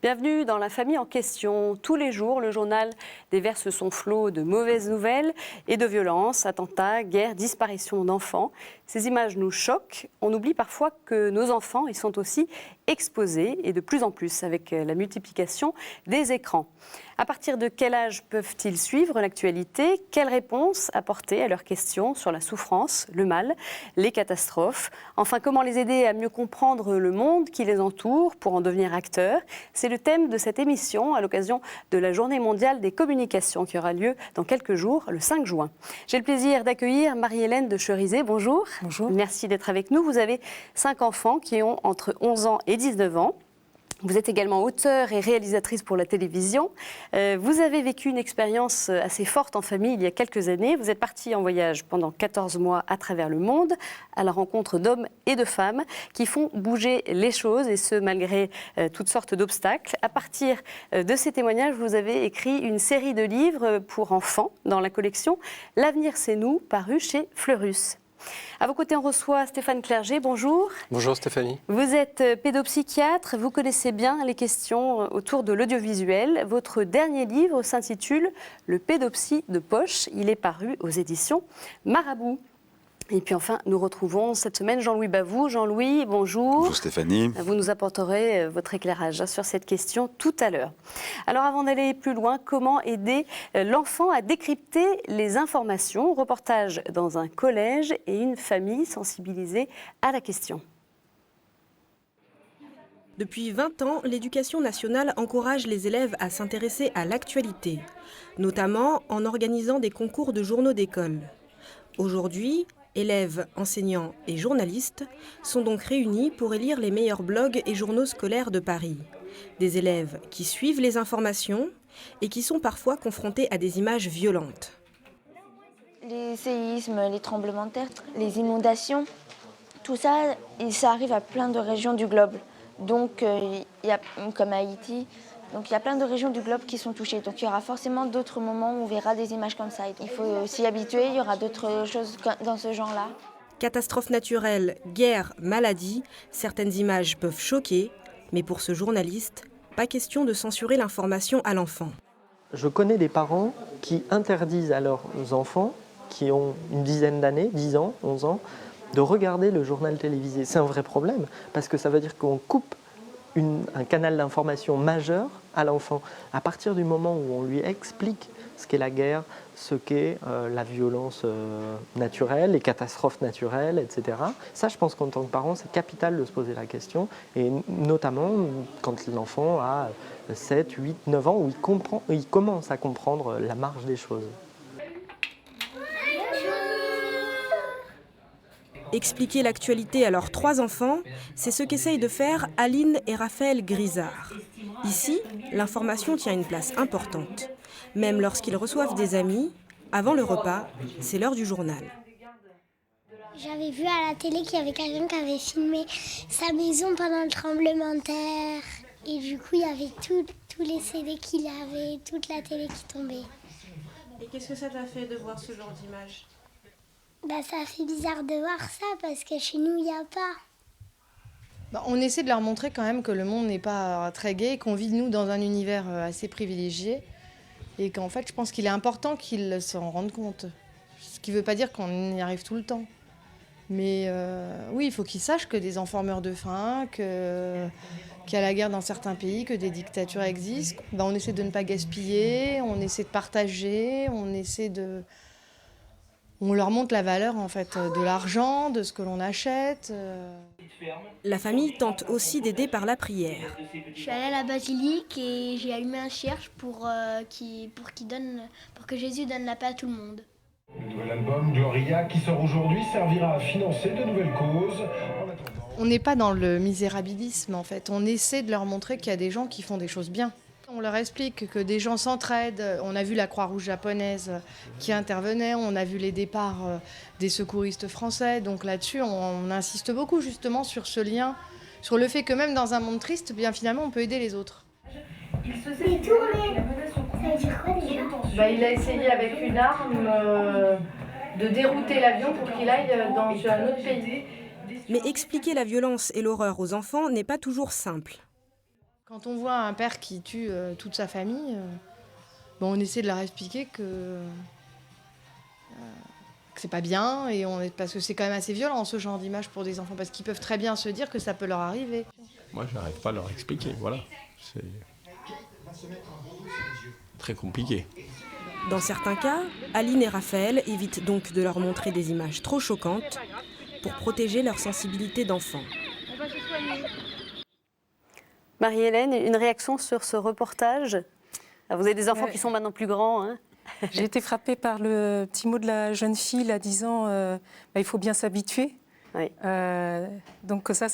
Bienvenue dans la famille en question. Tous les jours, le journal déverse son flot de mauvaises nouvelles et de violences, attentats, guerres, disparitions d'enfants. Ces images nous choquent. On oublie parfois que nos enfants y sont aussi exposés et de plus en plus avec la multiplication des écrans. À partir de quel âge peuvent-ils suivre l'actualité? Quelles réponses apporter à leurs questions sur la souffrance, le mal, les catastrophes? Enfin, comment les aider à mieux comprendre le monde qui les entoure pour en devenir acteurs? C'est le thème de cette émission à l'occasion de la Journée mondiale des communications qui aura lieu dans quelques jours, le 5 juin. J'ai le plaisir d'accueillir Marie-Hélène de Cherizet. Bonjour. Bonjour. Merci d'être avec nous. Vous avez 5 enfants qui ont entre 11 ans et 19 ans. Vous êtes également auteure et réalisatrice pour la télévision. Vous avez vécu une expérience assez forte en famille il y a quelques années. Vous êtes partie en voyage pendant 14 mois à travers le monde, à la rencontre d'hommes et de femmes qui font bouger les choses, et ce, malgré toutes sortes d'obstacles. À partir de ces témoignages, vous avez écrit une série de livres pour enfants dans la collection « L'avenir, c'est nous », paru chez Fleurus. À vos côtés, on reçoit Stéphane Clerget. Bonjour. Bonjour Stéphanie. Vous êtes pédopsychiatre, vous connaissez bien les questions autour de l'audiovisuel. Votre dernier livre s'intitule « Le pédopsie de poche ». Il est paru aux éditions Marabout. Et puis enfin, nous retrouvons cette semaine Jean-Louis Bavoux. Jean-Louis, bonjour. Bonjour Stéphanie. Vous nous apporterez votre éclairage sur cette question tout à l'heure. Alors avant d'aller plus loin, comment aider l'enfant à décrypter les informations? Reportage dans un collège et une famille sensibilisée à la question. Depuis 20 ans, l'Éducation nationale encourage les élèves à s'intéresser à l'actualité, notamment en organisant des concours de journaux d'école. Aujourd'hui, élèves, enseignants et journalistes sont donc réunis pour élire les meilleurs blogs et journaux scolaires de Paris. Des élèves qui suivent les informations et qui sont parfois confrontés à des images violentes. Les séismes, les tremblements de terre, les inondations, tout ça, ça arrive à plein de régions du globe. Donc, il y a, comme Haïti, donc il y a plein de régions du globe qui sont touchées. Donc il y aura forcément d'autres moments où on verra des images comme ça. Il faut s'y habituer, il y aura d'autres choses dans ce genre-là. Catastrophes naturelles, guerres, maladies, certaines images peuvent choquer, mais pour ce journaliste, pas question de censurer l'information à l'enfant. Je connais des parents qui interdisent à leurs enfants, qui ont une dizaine d'années, 10 ans, 11 ans, de regarder le journal télévisé. C'est un vrai problème, parce que ça veut dire qu'on coupe un canal d'information majeur à l'enfant. À partir du moment où on lui explique ce qu'est la guerre, ce qu'est la violence naturelle, les catastrophes naturelles, etc. Ça, je pense qu'en tant que parent, c'est capital de se poser la question, et notamment quand l'enfant a 7, 8, 9 ans, où il commence à comprendre la marge des choses. Expliquer l'actualité à leurs 3 enfants, c'est ce qu'essayent de faire Aline et Raphaël Grisard. Ici, l'information tient une place importante. Même lorsqu'ils reçoivent des amis, avant le repas, c'est l'heure du journal. J'avais vu à la télé qu'il y avait quelqu'un qui avait filmé sa maison pendant le tremblement de terre. Et du coup, il y avait tous les CD qu'il avait, toute la télé qui tombait. Et qu'est-ce que ça t'a fait de voir ce genre d'image ? Ça fait bizarre de voir ça parce que chez nous, il n'y a pas. On essaie de leur montrer quand même que le monde n'est pas très gai, qu'on vit nous dans un univers assez privilégié et qu'en fait je pense qu'il est important qu'ils s'en rendent compte. Ce qui ne veut pas dire qu'on y arrive tout le temps. Mais oui, il faut qu'ils sachent que des enfants meurent de faim, qu'il y a la guerre dans certains pays, que des dictatures existent. On essaie de ne pas gaspiller, on essaie de partager, on leur montre la valeur en fait, de l'argent, de ce que l'on achète. La famille tente aussi d'aider par la prière. Je suis allée à la basilique et j'ai allumé un cierge pour que Jésus donne la paix à tout le monde. Le nouvel album Gloria qui sort aujourd'hui servira à financer de nouvelles causes. On n'est pas dans le misérabilisme en fait, on essaie de leur montrer qu'il y a des gens qui font des choses bien. On leur explique que des gens s'entraident. On a vu la Croix-Rouge japonaise qui intervenait, on a vu les départs des secouristes français. Donc là-dessus, on insiste beaucoup justement sur ce lien, sur le fait que même dans un monde triste, bien finalement, on peut aider les autres. Il se fait tourner. Ça veut dire quoi déjà ? Il a essayé avec une arme de dérouter l'avion pour qu'il aille dans un autre pays. Mais expliquer la violence et l'horreur aux enfants n'est pas toujours simple. Quand on voit un père qui tue toute sa famille, on essaie de leur expliquer que c'est pas bien, parce que c'est quand même assez violent ce genre d'image pour des enfants, parce qu'ils peuvent très bien se dire que ça peut leur arriver. Moi, j'arrive pas à leur expliquer, voilà. C'est très compliqué. Dans certains cas, Aline et Raphaël évitent donc de leur montrer des images trop choquantes pour protéger leur sensibilité d'enfant. Marie-Hélène, une réaction sur ce reportage? Vous avez des enfants qui sont maintenant plus grands, hein? J'ai été frappée par le petit mot de la jeune fille, là, disant il faut bien s'habituer. Oui. Donc ça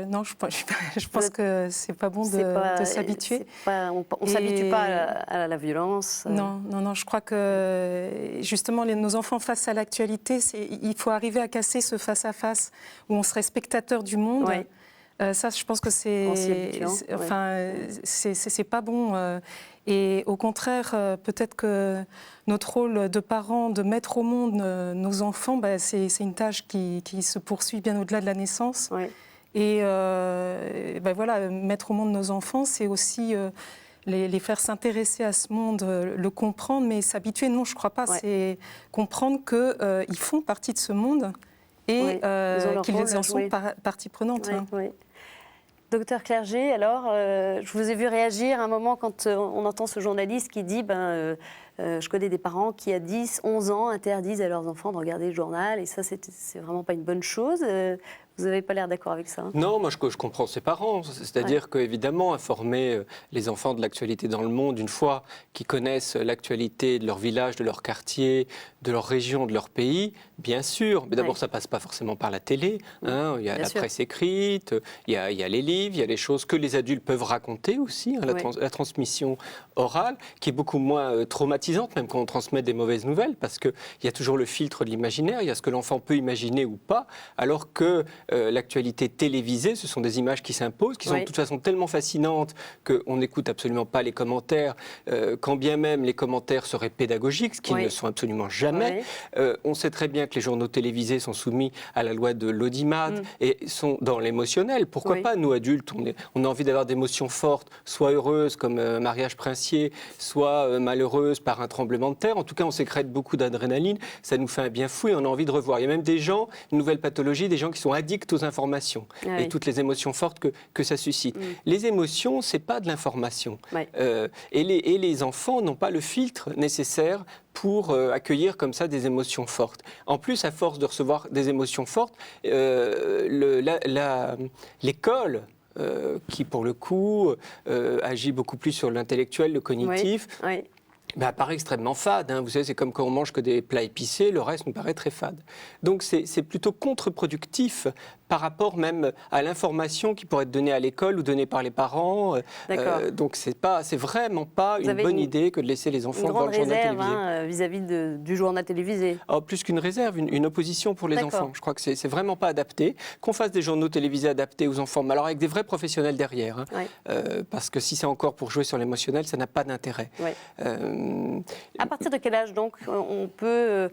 non, je pense que c'est pas bon de s'habituer. On ne s'habitue pas à la violence. Non, je crois que justement nos enfants face à l'actualité, il faut arriver à casser ce face-à-face où on serait spectateur du monde. Oui. Ça, je pense que c'est pas bon. Et au contraire, peut-être que notre rôle de parents, de mettre au monde nos enfants, c'est une tâche qui se poursuit bien au-delà de la naissance. Oui. Et voilà, mettre au monde nos enfants, c'est aussi les faire s'intéresser à ce monde, le comprendre, mais s'habituer, non, je ne crois pas. Ouais. C'est comprendre qu'ils font partie de ce monde et qu'ils en sont partie prenante. Oui, oui. Docteur Clerget, alors, je vous ai vu réagir à un moment quand on entend ce journaliste qui dit je connais des parents qui, à 10, 11 ans, interdisent à leurs enfants de regarder le journal, et ça, c'est vraiment pas une bonne chose. Vous n'avez pas l'air d'accord avec ça? Non, moi je comprends ces parents. C'est-à-dire qu'évidemment, informer les enfants de l'actualité dans le monde, une fois qu'ils connaissent l'actualité de leur village, de leur quartier, de leur région, de leur pays, bien sûr. Mais d'abord, ça ne passe pas forcément par la télé. Hein. Il y a la presse écrite, il y a les livres, il y a les choses que les adultes peuvent raconter aussi. Hein, la transmission orale, qui est beaucoup moins traumatisante, même quand on transmet des mauvaises nouvelles, parce qu'il y a toujours le filtre de l'imaginaire, il y a ce que l'enfant peut imaginer ou pas, alors que l'actualité télévisée, ce sont des images qui s'imposent, qui sont de toute façon tellement fascinantes qu'on n'écoute absolument pas les commentaires, quand bien même les commentaires seraient pédagogiques, ce qui ne sont absolument jamais. On sait très bien que les journaux télévisés sont soumis à la loi de l'audimat et sont dans l'émotionnel. Pourquoi pas, nous adultes, on a envie d'avoir des émotions fortes, soit heureuses comme un mariage princier, soit malheureuses par un tremblement de terre. En tout cas, on sécrète beaucoup d'adrénaline, ça nous fait un bien fou et on a envie de revoir. Il y a même des gens, une nouvelle pathologie, des gens qui sont addicts aux informations et toutes les émotions fortes que ça suscite. Les émotions, c'est pas de l'information. Et les enfants n'ont pas le filtre nécessaire pour accueillir comme ça des émotions fortes. En plus, à force de recevoir des émotions fortes, l'école, qui pour le coup agit beaucoup plus sur l'intellectuel, le cognitif, paraît extrêmement fade. Hein. Vous savez, c'est comme quand on mange que des plats épicés, le reste nous paraît très fade. Donc c'est plutôt contre-productif par rapport même à l'information qui pourrait être donnée à l'école ou donnée par les parents. Donc c'est vraiment pas une bonne idée que de laisser les enfants voir le journal télévisé. Vis-à-vis du journal télévisé. Plus qu'une réserve, une opposition pour les enfants. Je crois que c'est vraiment pas adapté. Qu'on fasse des journaux télévisés adaptés aux enfants, mais alors avec des vrais professionnels derrière. Hein. Parce que si c'est encore pour jouer sur l'émotionnel, ça n'a pas d'intérêt. À partir de quel âge donc on peut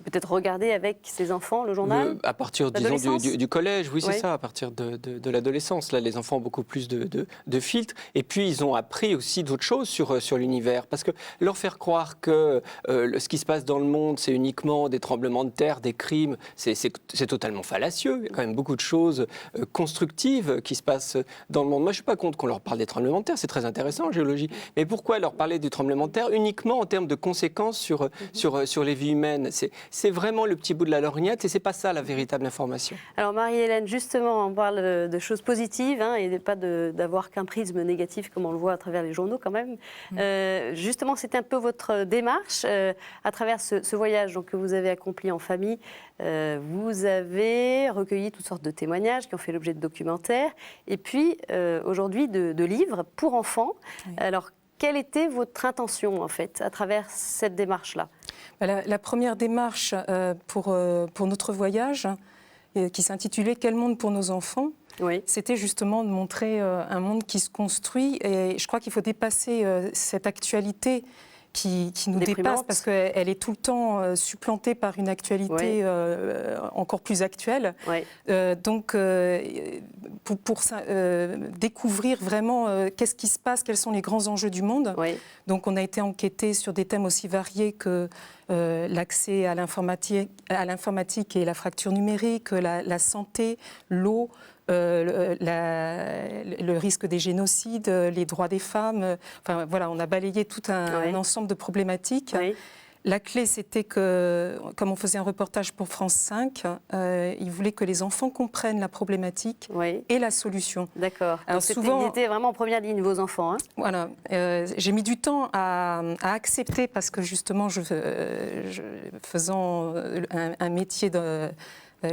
peut-être regarder avec ses enfants le journal? À partir, disons, du collège, oui, c'est ça, à partir de l'adolescence. Là, les enfants ont beaucoup plus de filtres. Et puis, ils ont appris aussi d'autres choses sur l'univers. Parce que leur faire croire que ce qui se passe dans le monde, c'est uniquement des tremblements de terre, des crimes, c'est totalement fallacieux. Il y a quand même beaucoup de choses constructives qui se passent dans le monde. Moi, je ne suis pas contre qu'on leur parle des tremblements de terre. C'est très intéressant en géologie. Mais pourquoi leur parler du tremblement de terre uniquement en termes de conséquences sur les vies humaines? C'est vraiment le petit bout de la lorgnette et c'est pas ça la véritable information. Alors Marie-Hélène, justement, on parle de choses positives et pas d'avoir qu'un prisme négatif comme on le voit à travers les journaux quand même. Justement, c'est un peu votre démarche à travers ce voyage que vous avez accompli en famille. Vous avez recueilli toutes sortes de témoignages qui ont fait l'objet de documentaires et puis aujourd'hui de livres pour enfants. Alors, quelle était votre intention, en fait, à travers cette démarche-là? La première démarche pour notre voyage, qui s'intitulait « Quel monde pour nos enfants ?» c'était justement de montrer un monde qui se construit. Et je crois qu'il faut dépasser cette actualité qui nous dépasse parce qu'elle est tout le temps supplantée par une actualité encore plus actuelle. Donc, découvrir vraiment qu'est-ce qui se passe, quels sont les grands enjeux du monde. Oui. Donc on a été enquêté sur des thèmes aussi variés que l'accès à l'informatique et la fracture numérique, la santé, l'eau, le risque des génocides, les droits des femmes. Enfin voilà, on a balayé tout un ensemble de problématiques. Oui. La clé, c'était que, comme on faisait un reportage pour France 5, ils voulaient que les enfants comprennent la problématique et la solution. D'accord. Alors souvent, ils étaient vraiment en première ligne, vos enfants. Hein. Voilà. J'ai mis du temps à accepter parce que justement, faisant un métier de...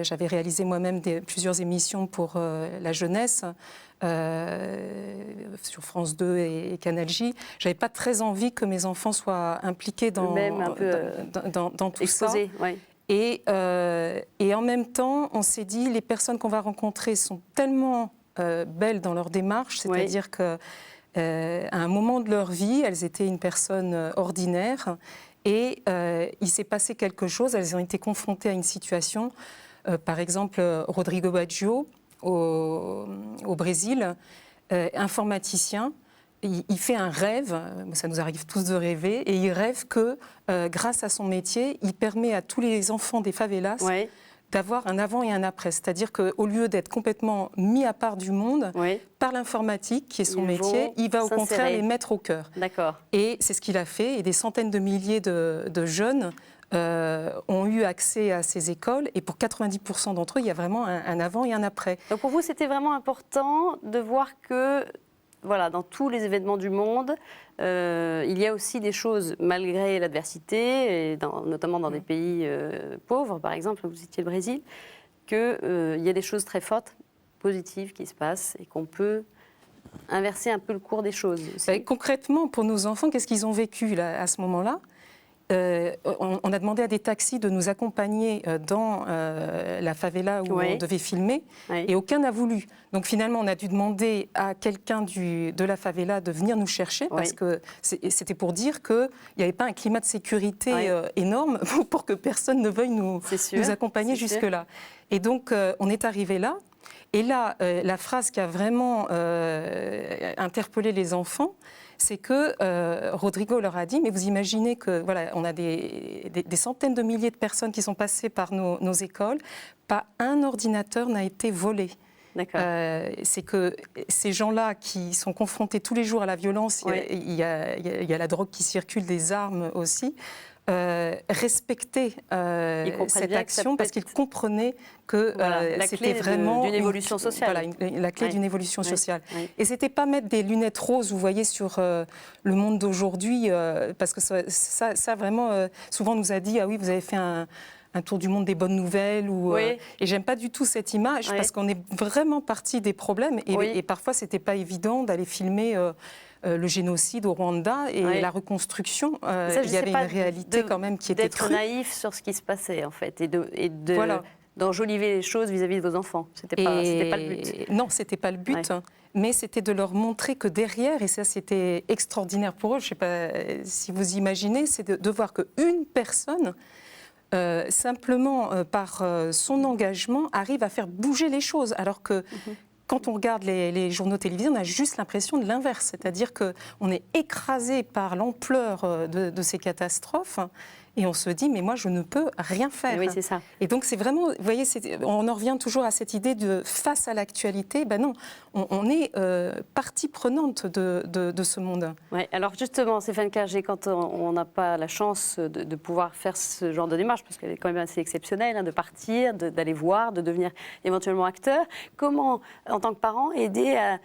J'avais réalisé moi-même plusieurs émissions pour la jeunesse sur France 2 et Canal J. Je n'avais pas très envie que mes enfants soient impliqués dans tout exposés, ça. Et en même temps, on s'est dit, les personnes qu'on va rencontrer sont tellement belles dans leur démarche, c'est-à-dire qu'à un moment de leur vie, elles étaient une personne ordinaire et il s'est passé quelque chose, elles ont été confrontées à une situation. Par exemple, Rodrigo Baggio, au Brésil, informaticien, il fait un rêve, ça nous arrive tous de rêver, et il rêve que, grâce à son métier, il permet à tous les enfants des favelas d'avoir un avant et un après. C'est-à-dire qu'au lieu d'être complètement mis à part du monde, par l'informatique, qui est son métier, il va au contraire les mettre au cœur. D'accord. Et c'est ce qu'il a fait, et des centaines de milliers de jeunes ont eu accès à ces écoles, et pour 90% d'entre eux, il y a vraiment un avant et un après. Donc pour vous, c'était vraiment important de voir que, voilà, dans tous les événements du monde, il y a aussi des choses, malgré l'adversité, et notamment dans des pays pauvres, par exemple, vous citiez le Brésil, qu'il y a des choses très fortes, positives qui se passent, et qu'on peut inverser un peu le cours des choses. Concrètement, pour nos enfants, qu'est-ce qu'ils ont vécu là, à ce moment-là ? On a demandé à des taxis de nous accompagner dans la favela où on devait filmer, et aucun n'a voulu. Donc finalement, on a dû demander à quelqu'un de la favela de venir nous chercher, parce que c'était pour dire qu'il n'y avait pas un climat de sécurité énorme pour que personne ne veuille nous accompagner jusque-là. Et donc, on est arrivé là. Et là, la phrase qui a vraiment interpellé les enfants, c'est que Rodrigo leur a dit, mais vous imaginez que voilà, on a des centaines de milliers de personnes qui sont passées par nos écoles, pas un ordinateur n'a été volé. C'est que ces gens-là qui sont confrontés tous les jours à la violence, il y a la drogue qui circule, des armes aussi, respecter cette action parce qu'ils comprenaient que c'était vraiment d'une évolution sociale. Voilà, la clé d'une évolution sociale. Et c'était pas mettre des lunettes roses, vous voyez, sur le monde d'aujourd'hui, parce que ça vraiment, souvent on nous a dit, ah oui, vous avez fait un tour du monde des bonnes nouvelles. Et j'aime pas du tout cette image, parce qu'on est vraiment parti des problèmes. Et parfois, c'était pas évident d'aller filmer le génocide au Rwanda et la reconstruction. Il y avait une réalité quand même qui était d'être naïf sur ce qui se passait, en fait, et d'enjoliver les choses vis-à-vis de vos enfants. C'était pas le but. Non, c'était pas le but. Mais c'était de leur montrer que derrière, et ça c'était extraordinaire pour eux, je ne sais pas si vous imaginez, c'est de voir qu'une personne, simplement par son engagement, arrive à faire bouger les choses. Alors que quand on regarde les journaux télévisés, on a juste l'impression de l'inverse. C'est-à-dire qu'on est écrasé par l'ampleur de ces catastrophes. Et on se dit, mais moi, je ne peux rien faire. Oui, c'est ça. Et donc, c'est vraiment, vous voyez, on en revient toujours à cette idée de face à l'actualité. Ben non, on est partie prenante de ce monde. Ouais. Alors justement, Stéphane Cargé, quand on n'a pas la chance de pouvoir faire ce genre de démarche, parce qu'elle est quand même assez exceptionnelle, de partir, d'aller voir, de devenir éventuellement acteur, comment, en tant que parent, aider à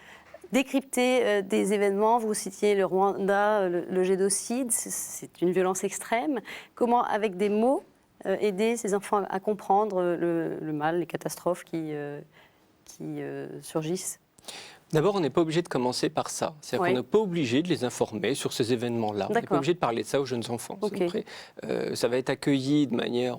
décrypter des événements? Vous citiez le Rwanda, le génocide, c'est une violence extrême. Comment, avec des mots, aider ces enfants à comprendre le mal, les catastrophes qui surgissent? D'abord, on n'est pas obligé de commencer par ça. C'est-à-dire qu'on n'est pas obligé de les informer sur ces événements-là. On n'est pas obligé de parler de ça aux jeunes enfants. Okay. Ça va être accueilli de manière...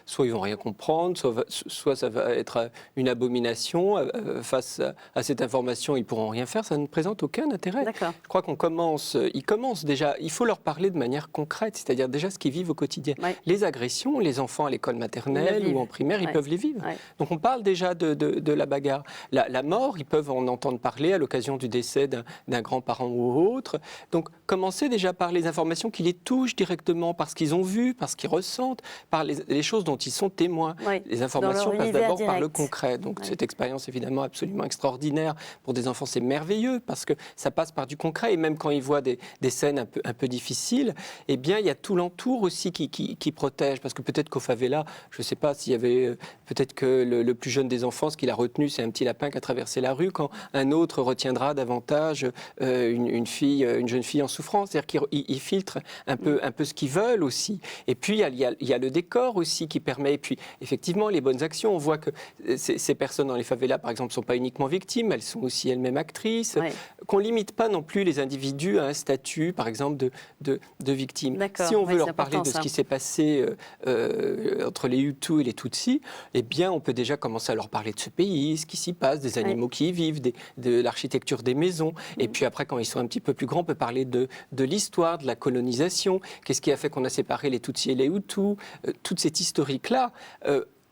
soit ils vont rien comprendre, soit ça va être une abomination. Face à cette information, ils pourront rien faire. Ça ne présente aucun intérêt. Je crois qu'on commence... Ils commencent déjà... Il faut leur parler de manière concrète, c'est-à-dire déjà ce qu'ils vivent au quotidien. Les agressions, les enfants à l'école maternelle ou en primaire, ils peuvent les vivre. Donc on parle déjà de la bagarre. La mort, ils peuvent en entendre parler à l'occasion du décès d'un grand-parent ou autre. Donc, commencer déjà par les informations qui les touchent directement, par ce qu'ils ont vu, par ce qu'ils ressentent, par les choses dont ils sont témoins. Les informations passent d'abord par le concret. Donc, cette expérience, évidemment, absolument extraordinaire. Pour des enfants, c'est merveilleux parce que ça passe par du concret. Et même quand ils voient des scènes un peu difficiles, eh bien, il y a tout l'entour aussi qui protège. Parce que peut-être qu'au favela, je ne sais pas s'il y avait... peut-être que le plus jeune des enfants, ce qu'il a retenu, c'est un petit lapin qui a traversé la rue, quand un autre retiendra davantage une jeune fille en souffrance. C'est-à-dire qu'ils filtrent un peu ce qu'ils veulent aussi. Et puis, il y a le décor aussi qui permet. Et puis, effectivement, les bonnes actions. On voit que ces personnes dans les favelas, par exemple, ne sont pas uniquement victimes, elles sont aussi elles-mêmes actrices. Qu'on ne limite pas non plus les individus à un statut, par exemple, de victime. Si on veut leur parler de ce qui s'est passé entre les Hutus et les Tutsis, eh bien, on peut déjà commencer à leur parler de ce pays, ce qui s'y passe, des animaux qui y vivent, de l'architecture des maisons. Et puis après, quand ils sont un petit peu plus grands, on peut parler de l'histoire, de la colonisation. Qu'est-ce qui a fait qu'on a séparé les Tutsis et les Hutus? Toute cette historique-là.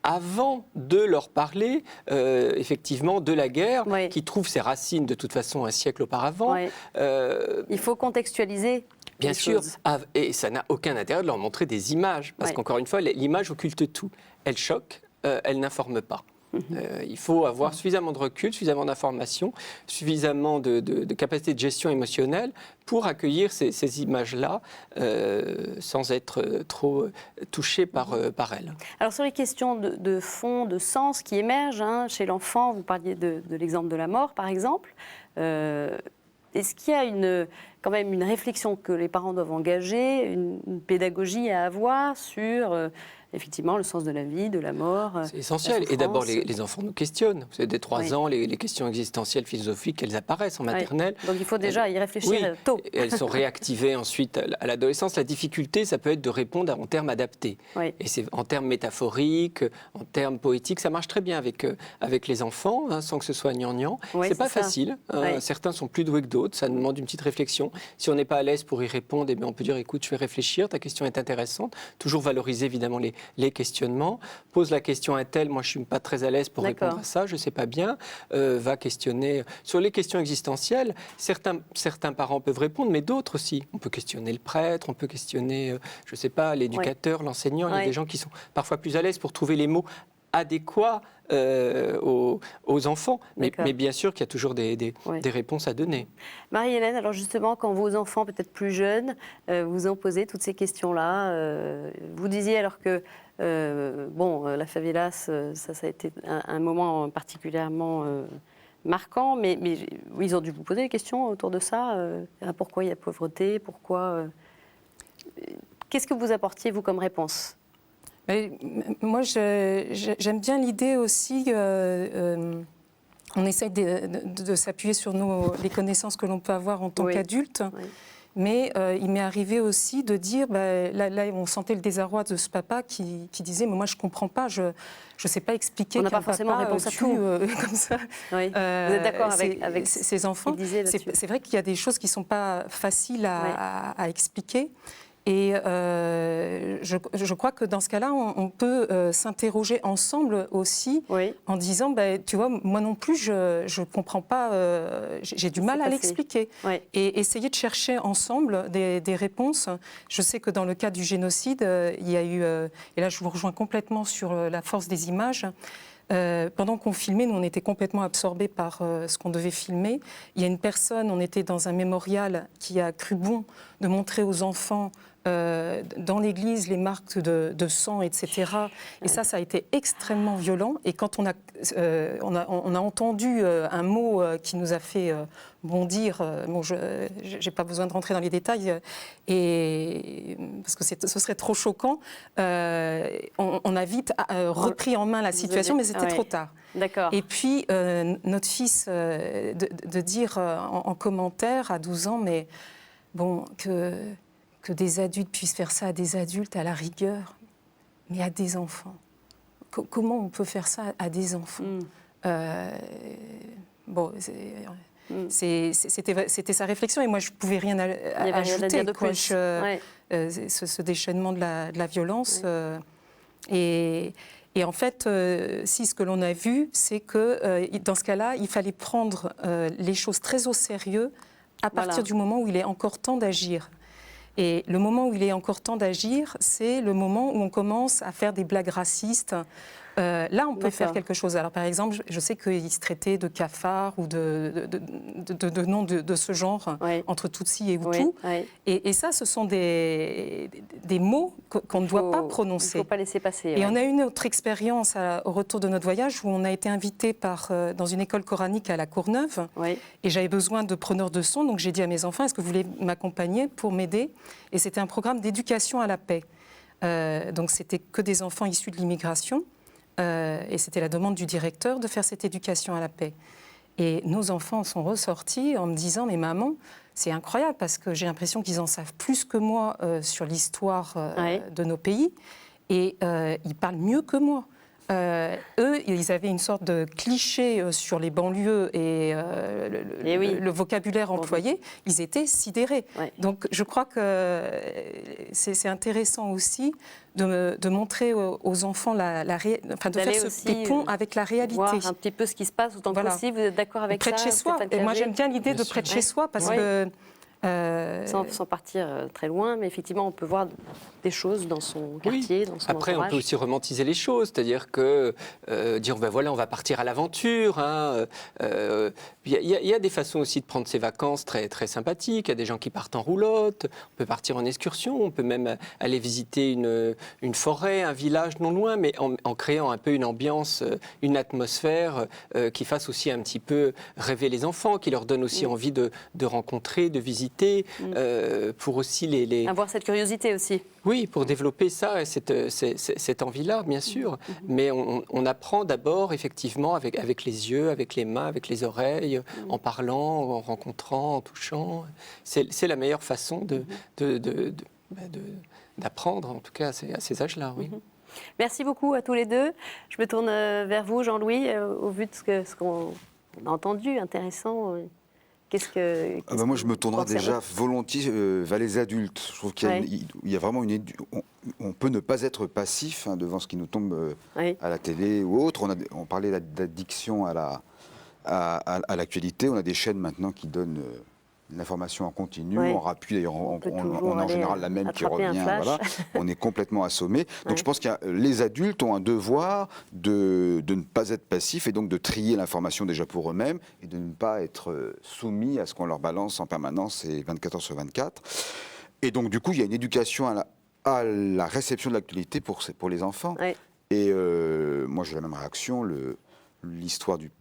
Avant de leur parler, effectivement, de la guerre, qui trouve ses racines, de toute façon, un siècle auparavant. Il faut contextualiser. Bien sûr, et ça n'a aucun intérêt de leur montrer des images, parce qu'encore une fois, l'image occulte tout. Elle choque, elle n'informe pas. Il faut avoir suffisamment de recul, suffisamment d'informations, suffisamment de capacité de gestion émotionnelle pour accueillir ces images-là sans être trop touché par elles. Alors sur les questions de fond, de sens qui émergent chez l'enfant, vous parliez de l'exemple de la mort par exemple, est-ce qu'il y a quand même une réflexion que les parents doivent engager, une pédagogie à avoir sur... effectivement, le sens de la vie, de la mort. C'est essentiel. Et d'abord, les enfants nous questionnent. Vous savez, dès 3 ans, les questions existentielles, philosophiques, elles apparaissent en maternelle. Donc il faut déjà y réfléchir tôt. Elles sont réactivées ensuite à l'adolescence. La difficulté, ça peut être de répondre en termes adaptés. Et c'est en termes métaphoriques, en termes poétiques, ça marche très bien avec les enfants, sans que ce soit gnangnan. C'est pas facile. Certains sont plus doués que d'autres. Ça demande une petite réflexion. Si on n'est pas à l'aise pour y répondre, eh bien, on peut dire, écoute, je vais réfléchir, ta question est intéressante. Toujours valoriser, évidemment, les questionnements. Pose la question à un tel, moi je ne suis pas très à l'aise pour répondre à ça, je ne sais pas bien, va questionner. Sur les questions existentielles, certains parents peuvent répondre, mais d'autres aussi. On peut questionner le prêtre, on peut questionner, je ne sais pas, l'éducateur, l'enseignant. Il y a des gens qui sont parfois plus à l'aise pour trouver les mots adéquats aux enfants. Mais bien sûr qu'il y a toujours des réponses à donner. Marie-Hélène, alors justement, quand vos enfants, peut-être plus jeunes, vous ont posé toutes ces questions-là, vous disiez alors que la favelas, ça a été un moment particulièrement marquant, mais ils ont dû vous poser des questions autour de ça. Pourquoi il y a pauvreté? Pourquoi Qu'est-ce que vous apportiez, vous, comme réponse? Moi, j'aime bien l'idée aussi, on essaie de s'appuyer sur les connaissances que l'on peut avoir en tant qu'adulte, mais il m'est arrivé aussi de dire, là on sentait le désarroi de ce papa qui disait, mais moi je ne comprends pas, je ne sais pas expliquer. On n'a pas forcément réponse à tout. Comme ça. Vous êtes d'accord avec ces enfants? C'est vrai qu'il y a des choses qui ne sont pas faciles à expliquer. Et je crois que dans ce cas-là, on peut s'interroger ensemble aussi en disant, tu vois, moi non plus, je ne comprends pas, j'ai du mal à l'expliquer. Et essayer de chercher ensemble des réponses. Je sais que dans le cas du génocide, il y a eu, et là je vous rejoins complètement sur la force des images, pendant qu'on filmait, nous on était complètement absorbés par ce qu'on devait filmer. Il y a une personne, on était dans un mémorial qui a cru bon de montrer aux enfants dans l'église les marques de sang, etc. Et ça a été extrêmement violent. Et quand on a entendu un mot qui nous a fait bondir, je n'ai pas besoin de rentrer dans les détails, parce que ce serait trop choquant, on a vite repris en main la situation, mais c'était trop tard. D'accord. Et puis, notre fils, de dire en commentaire à 12 ans, mais bon, que des adultes puissent faire ça à des adultes, à la rigueur, mais à des enfants. Comment on peut faire ça à des enfants? C'était sa réflexion et moi je ne pouvais rien ajouter. Ce déchaînement de la violence. Et en fait, si ce que l'on a vu, c'est que dans ce cas-là, il fallait prendre les choses très au sérieux à partir du moment où il est encore temps d'agir. Et le moment où il est encore temps d'agir, c'est le moment où on commence à faire des blagues racistes. Là, on peut faire quelque chose. Alors, par exemple, je sais qu'il se traitait de cafard ou de noms de ce genre, entre Tutsi et Hutu. Et ça, ce sont des mots qu'on ne doit pas prononcer. Il ne faut pas laisser passer. Et on a eu une autre expérience au retour de notre voyage où on a été invité dans une école coranique à La Courneuve. Et j'avais besoin de preneurs de son. Donc, j'ai dit à mes enfants, est-ce que vous voulez m'accompagner pour m'aider? Et c'était un programme d'éducation à la paix. Donc, c'était que des enfants issus de l'immigration. Et c'était la demande du directeur de faire cette éducation à la paix. Et nos enfants sont ressortis en me disant « Mais maman, c'est incroyable parce que j'ai l'impression qu'ils en savent plus que moi sur l'histoire de nos pays et ils parlent mieux que moi. » Eux, ils avaient une sorte de cliché sur les banlieues et le vocabulaire employé. Ils étaient sidérés. Donc, je crois que c'est intéressant aussi de montrer aux enfants de faire des ponts avec la réalité. Voir un petit peu ce qui se passe, autant que possible. Vous êtes d'accord avec ça? Près de chez soi. Et moi, j'aime bien l'idée de près de chez soi parce que... Sans partir très loin, mais effectivement, on peut voir des choses dans son quartier, dans son Après, entourage. on peut aussi romantiser les choses, c'est-à-dire que dire ben voilà, on va partir à l'aventure. Il y a des façons aussi de prendre ses vacances très très sympathiques. Il y a des gens qui partent en roulotte. On peut partir en excursion. On peut même aller visiter une forêt, un village non loin, mais en créant un peu une ambiance, une atmosphère qui fasse aussi un petit peu rêver les enfants, qui leur donne aussi envie de rencontrer, de visiter. Pour aussi avoir cette curiosité aussi. Oui, pour développer ça, cette envie-là, bien sûr. Mais on apprend d'abord, effectivement, avec les yeux, avec les mains, avec les oreilles, en parlant, en rencontrant, en touchant. C'est la meilleure façon d'apprendre, en tout cas, à ces âges-là, oui. Merci beaucoup à tous les deux. Je me tourne vers vous, Jean-Louis, au vu de ce qu'on a entendu, intéressant. Moi, je me tournerai déjà volontiers vers les adultes. Je trouve qu'il y a vraiment on peut ne pas être passif devant ce qui nous tombe à la télé ou autre. On parlait d'addiction à l'actualité. On a des chaînes maintenant qui donnent l'information en continu. On rappuie, d'ailleurs, on a en général la même qui revient. Voilà. On est complètement assommé. Donc je pense que les adultes ont un devoir de ne pas être passifs et donc de trier l'information déjà pour eux-mêmes et de ne pas être soumis à ce qu'on leur balance en permanence et 24 heures sur 24. Et donc du coup, il y a une éducation à la réception de l'actualité pour les enfants. Et moi, j'ai la même réaction. L'histoire du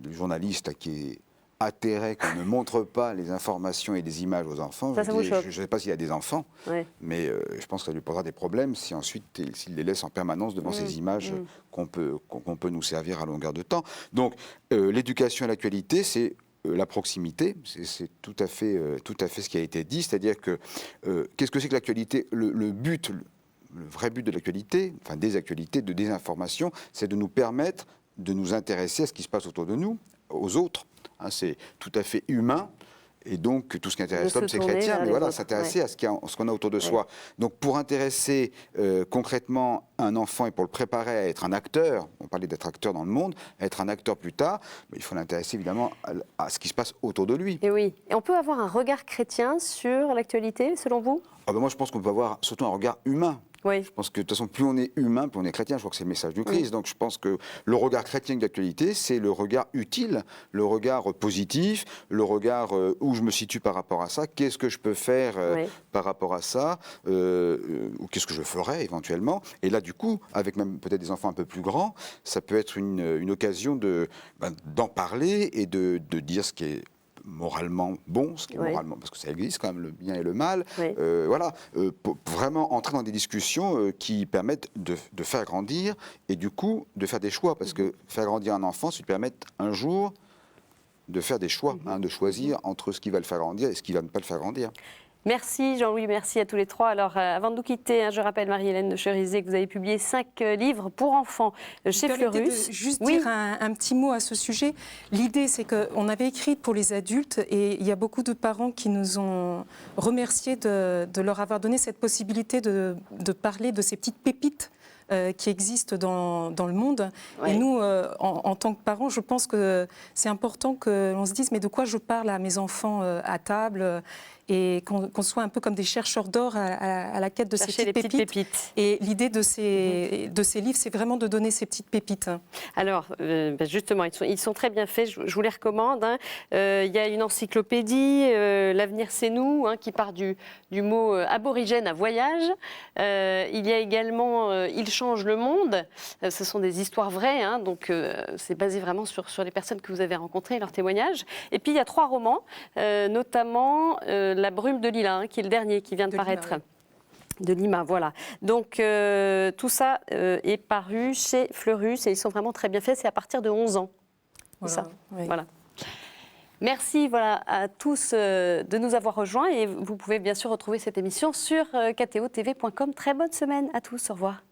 journaliste qui est atterré qu'on ne montre pas les informations et les images aux enfants. Je ne sais pas s'il a des enfants, mais je pense que ça lui posera des problèmes si ensuite s'il les laisse en permanence devant ces images qu'on peut nous servir à longueur de temps. Donc l'éducation à l'actualité, c'est la proximité, c'est tout à fait ce qui a été dit, c'est-à-dire que qu'est-ce que c'est que l'actualité? Le vrai but de l'actualité, enfin des actualités, de désinformation, c'est de nous permettre de nous intéresser à ce qui se passe autour de nous, aux autres. C'est tout à fait humain. Et donc, tout ce qui intéresse l'homme, c'est chrétien. Mais voilà, s'intéresser à ce qu'on a autour de soi. Donc, pour intéresser concrètement un enfant et pour le préparer à être un acteur, on parlait d'être acteur dans le monde, à être un acteur plus tard, il faut l'intéresser évidemment à ce qui se passe autour de lui. Et oui. Et on peut avoir un regard chrétien sur l'actualité, selon vous? Moi, je pense qu'on peut avoir surtout un regard humain. Oui. Je pense que de toute façon, plus on est humain, plus on est chrétien. Je crois que c'est le message du Christ. Donc je pense que le regard chrétien de l'actualité, c'est le regard utile, le regard positif, le regard où je me situe par rapport à ça, qu'est-ce que je peux faire par rapport à ça, ou qu'est-ce que je ferais éventuellement. Et là, du coup, avec même peut-être des enfants un peu plus grands, ça peut être une occasion d'en parler et de dire ce qui est moralement bon, ce qui est moralement, parce que ça existe quand même, le bien et le mal, pour vraiment entrer dans des discussions qui permettent de faire grandir et du coup de faire des choix, parce que faire grandir un enfant, ça lui permet un jour de faire des choix, de choisir entre ce qui va le faire grandir et ce qui va ne pas le faire grandir. Merci Jean-Louis, merci à tous les trois. Alors avant de nous quitter, je rappelle Marie-Hélène de Cherizet que vous avez publié 5 livres pour enfants chez Fleurus. Juste dire un petit mot à ce sujet. L'idée, c'est qu'on avait écrit pour les adultes et il y a beaucoup de parents qui nous ont remerciés de leur avoir donné cette possibilité de parler de ces petites pépites qui existent dans le monde. Et nous, en tant que parents, je pense que c'est important qu'on se dise mais de quoi je parle à mes enfants à table et qu'on soit un peu comme des chercheurs d'or à la quête de ces petites pépites. Et l'idée de ces livres, c'est vraiment de donner ces petites pépites. Alors, justement, ils sont très bien faits, je vous les recommande. Il y a une encyclopédie, L'avenir c'est nous, qui part du mot aborigène à voyage. Il y a également Il change le monde. Ce sont des histoires vraies, donc c'est basé vraiment sur les personnes que vous avez rencontrées, leurs témoignages. Et puis, il y a 3 romans, notamment La brume de Lima, qui est le dernier qui vient de paraître. Lima, de Lima, voilà. Donc, tout ça est paru chez Fleurus et ils sont vraiment très bien faits. C'est à partir de 11 ans. Voilà. Ça. Voilà. Merci à tous de nous avoir rejoints et vous pouvez bien sûr retrouver cette émission sur ktotv.com. Très bonne semaine à tous. Au revoir.